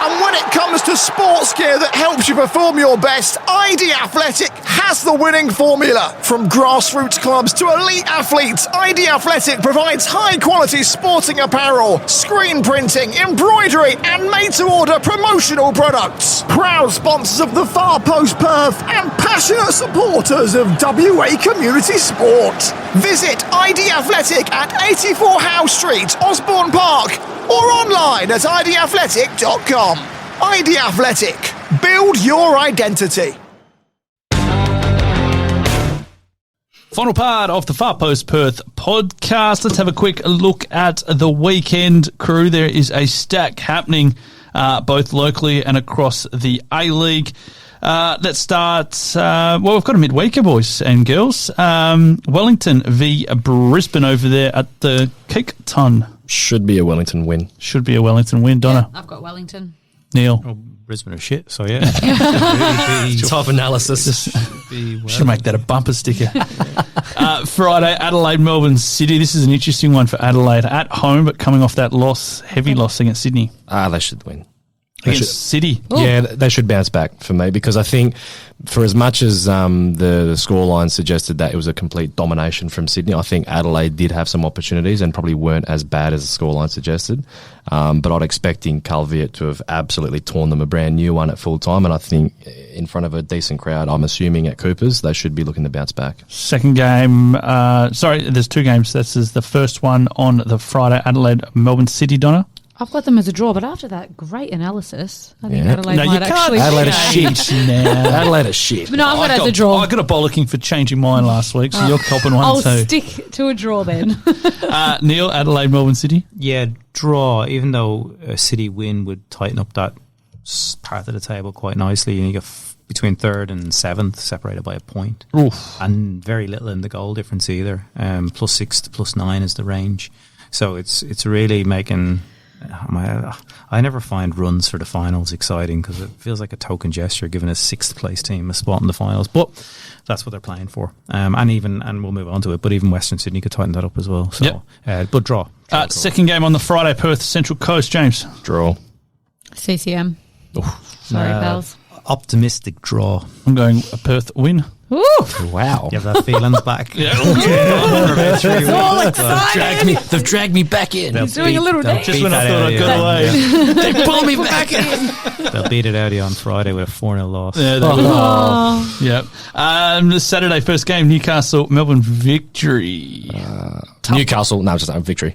And when it comes to sports gear that helps you perform your best, ID Athletic has the winning formula. From grassroots clubs to elite athletes, ID Athletic provides high-quality sporting apparel, screen printing, embroidery, and made-to-order promotional products. Proud sponsors of the Far Post Perth and passionate supporters of WA community sport. Visit ID Athletic at 84 Howe Street, Osborne Park, or online at idathletic.com. ID Athletic. Build your identity. Final part of the Far Post Perth podcast. Let's have a quick look at the weekend, crew. There is a stack happening both locally and across the A-League. Let's start. We've got a midweeker, boys and girls. Wellington v Brisbane over there at the Keek Ton. Should be a Wellington win. Should be a Wellington win. Donna? I've got Wellington. Neil? Oh, Brisbane are shit, so yeah. Tough analysis. Should make that a bumper sticker. Friday, Adelaide, Melbourne City. This is an interesting one for Adelaide at home, but coming off that heavy loss against Sydney. They should win. Against City. Yeah, they should bounce back for me, because I think for as much as the scoreline suggested that it was a complete domination from Sydney, I think Adelaide did have some opportunities and probably weren't as bad as the scoreline suggested. But I'd expecting Calviet to have absolutely torn them a brand new one at full time, and I think in front of a decent crowd, I'm assuming at Coopers, they should be looking to bounce back. Second game, there's two games. This is the first one on the Friday, Adelaide, Melbourne City, Donna. I've got them as a draw, but after that great analysis, I think Adelaide No, might you can't. actually... Adelaide is shit. Adelaide is shit. No, I've got it as a draw. I got a bollocking for changing mine last week, so you're copping one I'll too. stick to a draw then. Neil, Adelaide, Melbourne City. Yeah, draw, even though a City win would tighten up that part of the table quite nicely. You get between 3rd and 7th separated by a point. Oof. And very little in the goal difference either. +6 to +9 is the range. So it's really making... I never find runs for the finals exciting, because it feels like a token gesture giving a 6th place team a spot in the finals, but that's what they're playing for. And we'll move on to it, but even Western Sydney could tighten that up as well. So, but draw. Second game on the Friday, Perth Central Coast, James. Draw. CCM. Sorry, pals. Optimistic draw. I'm going a Perth win. Ooh. Wow. You have that feeling back. All excited. They've dragged me back in. He's doing a little dance. Just when I thought I got away. They pull me back in. They'll beat it out of you on Friday with a 4-0 loss. Yeah, Yep. Saturday, first game, Newcastle, Melbourne Victory. Newcastle, no, just Victory.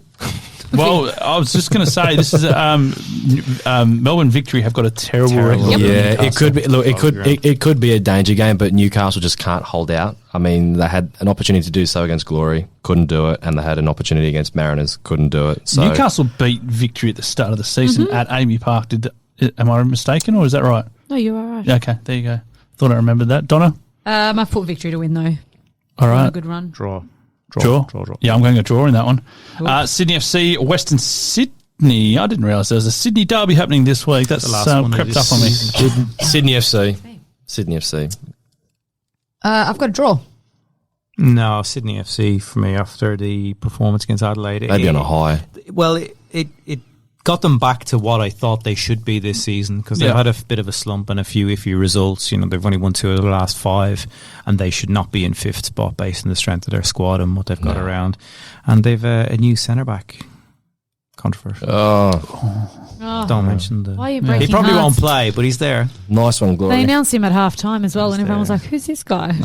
Well, I was just going to say, this is Melbourne Victory have got a terrible record. Yep. Yeah, it could be. Look, it could be a danger game, but Newcastle just can't hold out. I mean, they had an opportunity to do so against Glory, couldn't do it, and they had an opportunity against Mariners, couldn't do it. So Newcastle beat Victory at the start of the season at Amy Park. Am I mistaken, or is that right? No, you are right. Okay, there you go. Thought I remembered that. Donna? I put Victory to win, though. All right. A good run. Draw. Draw. Yeah, I'm going a draw in that one. Sydney FC, Western Sydney. I didn't realise there was a Sydney derby happening this week. That's the last one crept up on me. Sydney FC. Sydney FC. I've got a draw. No, Sydney FC for me after the performance against Adelaide. They'd be on a high. Well, it got them back to what I thought they should be this season, because they've had a bit of a slump and a few iffy results. You know, they've only won 2 of the last 5, and they should not be in 5th spot based on the strength of their squad and what they've got around. And they've a new centre back. Controversial. Don't mention the. Why are you breaking He probably hearts? won't play, but he's there. Nice one, Glory. They announced him at half time as well, and everyone was there. like, who's this guy?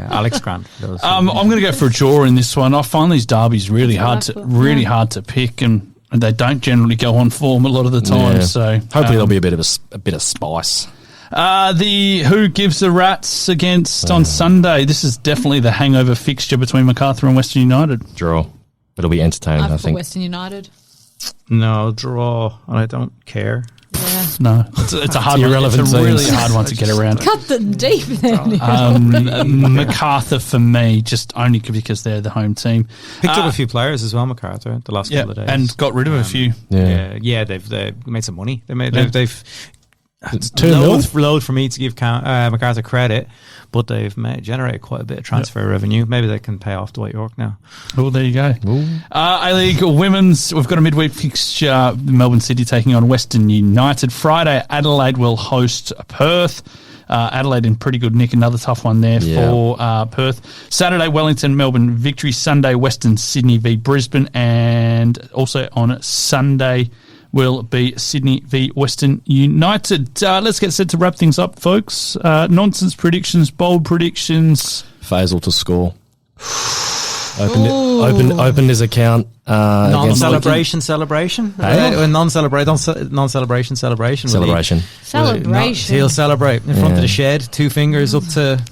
Alex Grant. I'm going to go for a draw in this one. I find these derbies really hard to pick, and they don't generally go on form a lot of the time. Yeah. So hopefully there'll be a bit of spice. The Who Gives the Rats against on Sunday. This is definitely the hangover fixture between MacArthur and Western United. Draw. It'll be entertaining, I I've put think. Western United. No, draw. I don't care. Yeah. No, it's a hard one. It's a really hard one to get around. Cut them deep then. MacArthur for me, just only because they're the home team. Picked up a few players as well, MacArthur, the last couple of days. And got rid of a few. Yeah, they've made some money. They've It's 2-0. load for me to give MacArthur credit, but they've generated quite a bit of transfer revenue. Maybe they can pay off Dwight York now. Oh, there you go. A-League Women's, we've got a midweek fixture, Melbourne City taking on Western United. Friday, Adelaide will host Perth. Adelaide in pretty good nick, another tough one there for Perth. Saturday, Wellington, Melbourne Victory. Sunday, Western Sydney v Brisbane. And also on Sunday will be Sydney v Western United. Let's get set to wrap things up, folks. Nonsense predictions, bold predictions. Faisal to score. Opened his account. Non-celebration. Hey? Non-celebration. Celebration. Celebration. He'll celebrate in front of the shed, 2 fingers up to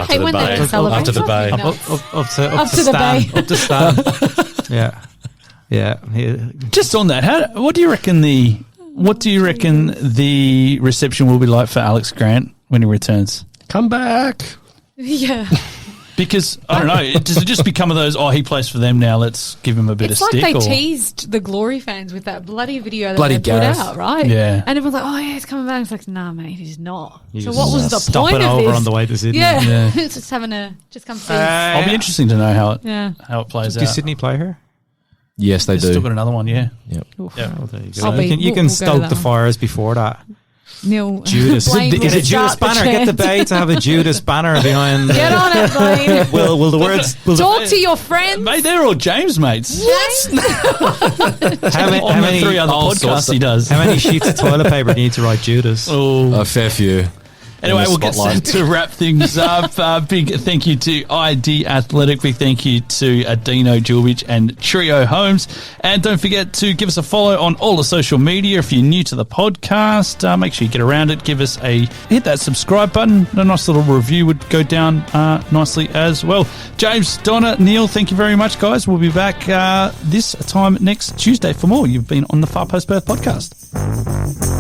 Hey, when they don't celebrate. After the bay. Up to the bay. Up to Stan. Yeah. Just on that, what do you reckon the reception will be like for Alex Grant when he returns? Come back. Yeah. Because, I don't know, does it just become of those, he plays for them now, let's give him a bit It's of stick? like they teased the Glory fans with that bloody video that Bloody they Gareth. put out, right? Yeah. And everyone's like, he's coming back. It's like, nah, mate, he's not. He So was what was the stopping point of over this? on the way to Sydney. Yeah. Just come see us. I'll be interesting to know how it plays Do out. Sydney play her? Yes, they They've do. still got another one, yeah. Yep. Well, there you I'll go. be- You can we'll go to stoke that the one. fires before that. Neil, Judas. Blayne will Is it Judas start the banner? Get the chant. bay to have a Judas banner behind. Get on it, Blayne. Will the words? Talk to your friends. Mate, they're all James mates. How On the 3 other podcasts he does. How many sheets of toilet paper do you need to write Judas? Oh. A fair few. Anyway, in the we'll get spotlight. set to wrap things up. Big thank you to ID Athletic. Big thank you to Dino Djurbic and Trio Homes. And don't forget to give us a follow on all the social media. If you're new to the podcast, make sure you get around it. Give us hit that subscribe button. A nice little review would go down nicely as well. James, Donna, Neil, thank you very much, guys. We'll be back this time next Tuesday for more. You've been on the Far Post Perth Podcast.